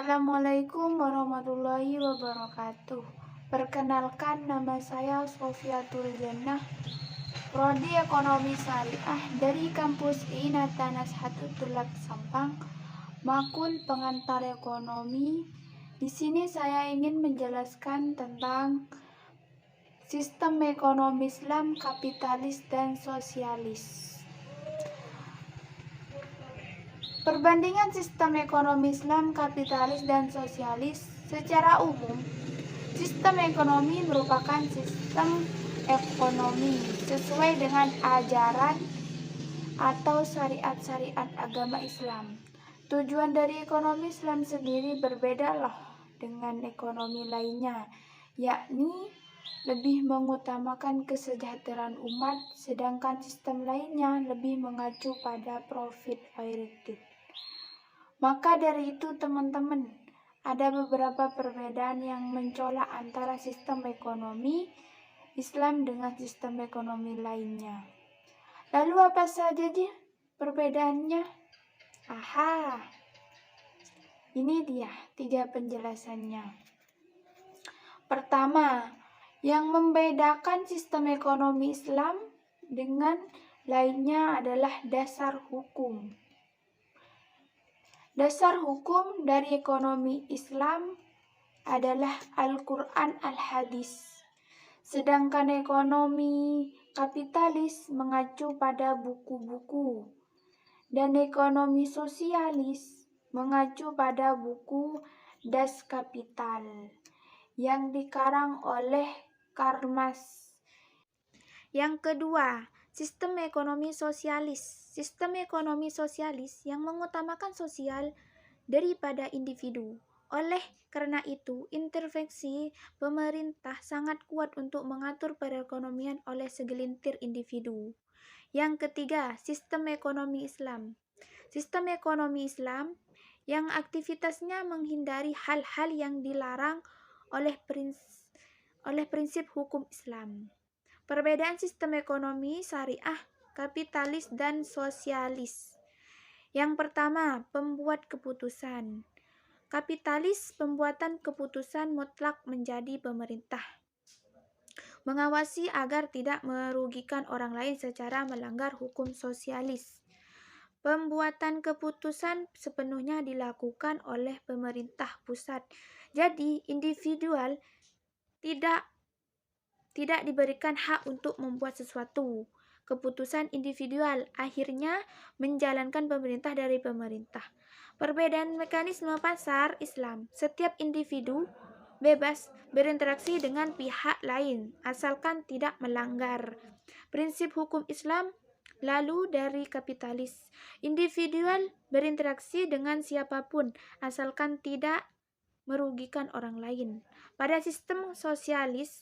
Assalamualaikum warahmatullahi wabarakatuh. Perkenalkan, nama saya Sofiatul Jannah, Prodi Ekonomi Syariah dari Kampus Inata Nashatul Tulab Sampang, Makul Pengantar Ekonomi. Di sini saya ingin menjelaskan tentang sistem ekonomi Islam, kapitalis dan sosialis. Perbandingan sistem ekonomi Islam, kapitalis, dan sosialis. Secara umum, sistem ekonomi merupakan sistem ekonomi sesuai dengan ajaran atau syariat-syariat agama Islam. Tujuan dari ekonomi Islam sendiri berbeda loh dengan ekonomi lainnya, yakni lebih mengutamakan kesejahteraan umat, sedangkan sistem lainnya lebih mengacu pada profit oriented. Maka dari itu teman-teman, ada beberapa perbedaan yang mencolok antara sistem ekonomi Islam dengan sistem ekonomi lainnya. Lalu apa saja sih perbedaannya? Ini dia 3 penjelasannya. Pertama, yang membedakan sistem ekonomi Islam dengan lainnya adalah dasar hukum. Dasar hukum dari ekonomi Islam adalah Al-Quran Al-Hadis. Sedangkan ekonomi kapitalis mengacu pada buku-buku. Dan ekonomi sosialis mengacu pada buku Das Kapital yang dikarang oleh Karl Marx. Yang kedua, sistem ekonomi sosialis. Sistem ekonomi sosialis yang mengutamakan sosial daripada individu. Oleh karena itu, intervensi pemerintah sangat kuat untuk mengatur perekonomian oleh segelintir individu. Yang ketiga, sistem ekonomi Islam. Sistem ekonomi Islam yang aktivitasnya menghindari hal-hal yang dilarang oleh prinsip hukum Islam. Perbedaan sistem ekonomi syariah, kapitalis, dan sosialis. Yang pertama, pembuat keputusan. Kapitalis, pembuatan keputusan mutlak menjadi pemerintah. Mengawasi agar tidak merugikan orang lain secara melanggar hukum. Sosialis, pembuatan keputusan sepenuhnya dilakukan oleh pemerintah pusat. Jadi, individual tidak diberikan hak untuk membuat sesuatu. Keputusan individual akhirnya menjalankan pemerintah dari pemerintah. Perbedaan mekanisme pasar Islam. Setiap individu bebas berinteraksi dengan pihak lain asalkan tidak melanggar prinsip hukum Islam. Lalu dari kapitalis, individual berinteraksi dengan siapapun asalkan tidak merugikan orang lain. Pada sistem sosialis,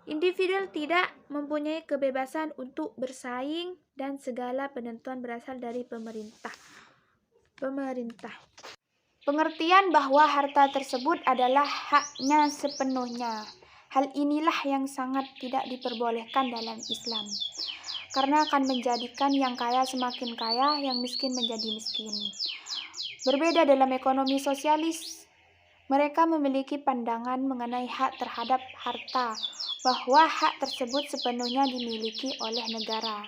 individu tidak mempunyai kebebasan untuk bersaing dan segala penentuan berasal dari pemerintah. Pengertian bahwa harta tersebut adalah haknya sepenuhnya. Hal inilah yang sangat tidak diperbolehkan dalam Islam, karena akan menjadikan yang kaya semakin kaya, yang miskin menjadi miskin. Berbeda dalam ekonomi sosialis, mereka memiliki pandangan mengenai hak terhadap harta, bahwa hak tersebut sepenuhnya dimiliki oleh negara.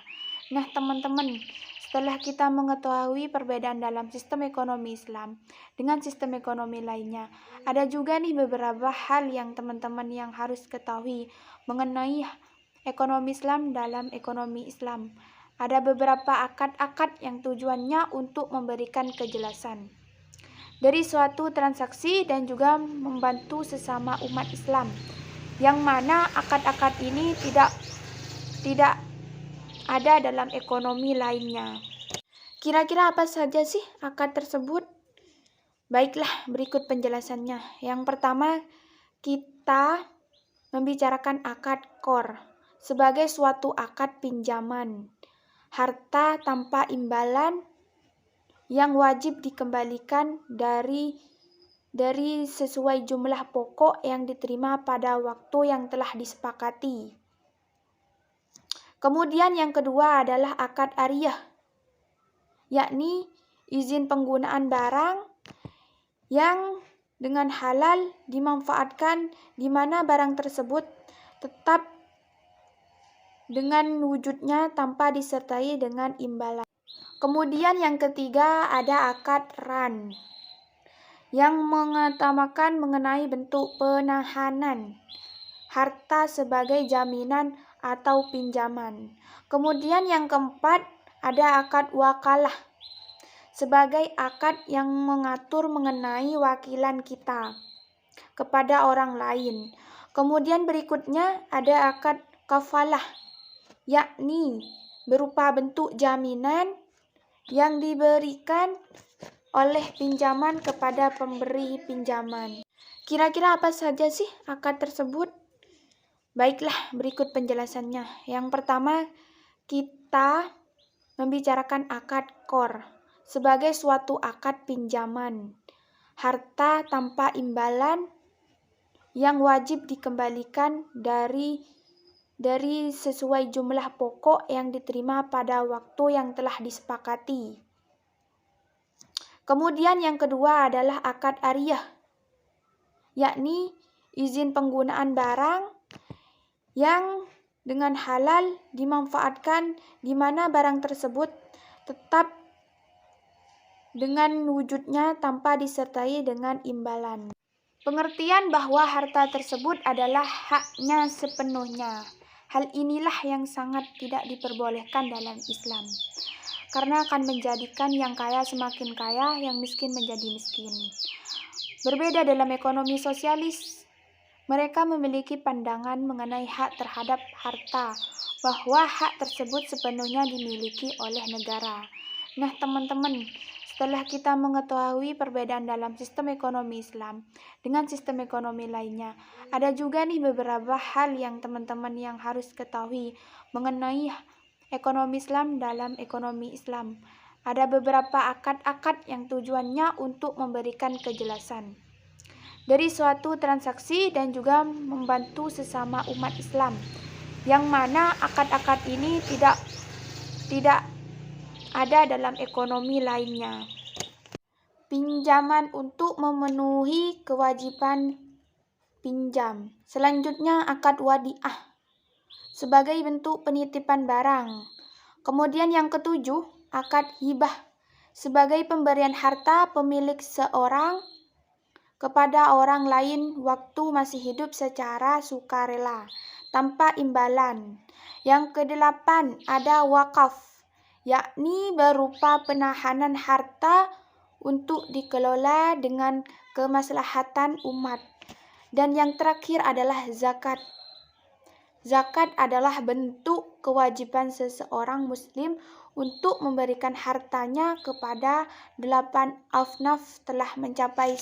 Nah teman-teman, setelah kita mengetahui perbedaan dalam sistem ekonomi Islam dengan sistem ekonomi lainnya, ada juga nih beberapa hal yang teman-teman yang harus ketahui mengenai ekonomi Islam dalam ekonomi Islam. Ada beberapa akad-akad yang tujuannya untuk memberikan kejelasan dari suatu transaksi dan juga membantu sesama umat Islam, yang mana akad-akad ini tidak ada dalam ekonomi lainnya. Kira-kira apa saja sih akad tersebut? Baiklah, berikut penjelasannya. Yang pertama, kita membicarakan akad qor sebagai suatu akad pinjaman harta tanpa imbalan yang wajib dikembalikan dari sesuai jumlah pokok yang diterima pada waktu yang telah disepakati. Kemudian yang kedua adalah akad ariyah, yakni izin penggunaan barang yang dengan halal dimanfaatkan di mana barang tersebut tetap dengan wujudnya tanpa disertai dengan imbalan. Kemudian yang ketiga ada akad ran yang mengutamakan mengenai bentuk penahanan harta sebagai jaminan atau pinjaman. Kemudian yang keempat ada akad wakalah sebagai akad yang mengatur mengenai wakilan kita kepada orang lain. Kemudian berikutnya ada akad kafalah, yakni berupa bentuk jaminan yang diberikan oleh pinjaman kepada pemberi pinjaman. Kira-kira apa saja sih akad tersebut? Baiklah, berikut penjelasannya. Yang pertama, kita membicarakan akad qor sebagai suatu akad pinjaman harta tanpa imbalan yang wajib dikembalikan dari sesuai jumlah pokok yang diterima pada waktu yang telah disepakati. Kemudian yang kedua adalah akad ariyah, yakni izin penggunaan barang yang dengan halal dimanfaatkan di mana barang tersebut tetap dengan wujudnya tanpa disertai dengan imbalan. Pengertian bahwa harta tersebut adalah haknya sepenuhnya. Hal inilah yang sangat tidak diperbolehkan dalam Islam, karena akan menjadikan yang kaya semakin kaya, yang miskin menjadi miskin. Berbeda dalam ekonomi sosialis, mereka memiliki pandangan mengenai hak terhadap harta, bahwa hak tersebut sepenuhnya dimiliki oleh negara. Nah, teman-teman, setelah kita mengetahui perbedaan dalam sistem ekonomi Islam dengan sistem ekonomi lainnya, ada juga nih beberapa hal yang teman-teman yang harus ketahui mengenai ekonomi Islam dalam ekonomi Islam. Ada beberapa akad-akad yang tujuannya untuk memberikan kejelasan dari suatu transaksi dan juga membantu sesama umat Islam, yang mana akad-akad ini tidak ada dalam ekonomi lainnya. Pinjaman untuk memenuhi kewajiban pinjam. Selanjutnya akad wadiah sebagai bentuk penitipan barang. Kemudian yang ketujuh, akad hibah sebagai pemberian harta pemilik seorang kepada orang lain waktu masih hidup secara sukarela tanpa imbalan. Yang kedelapan ada wakaf, yakni berupa penahanan harta untuk dikelola dengan kemaslahatan umat. Dan yang terakhir adalah zakat. Zakat adalah bentuk kewajiban seseorang muslim untuk memberikan hartanya kepada 8 asnaf telah mencapai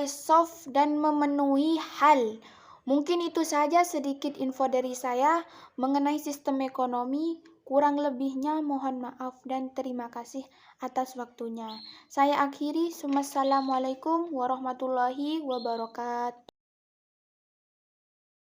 sof dan memenuhi hal. Mungkin itu saja sedikit info dari saya mengenai sistem ekonomi. Kurang lebihnya mohon maaf dan terima kasih atas waktunya. Saya akhiri. Wassalamualaikum warahmatullahi wabarakatuh.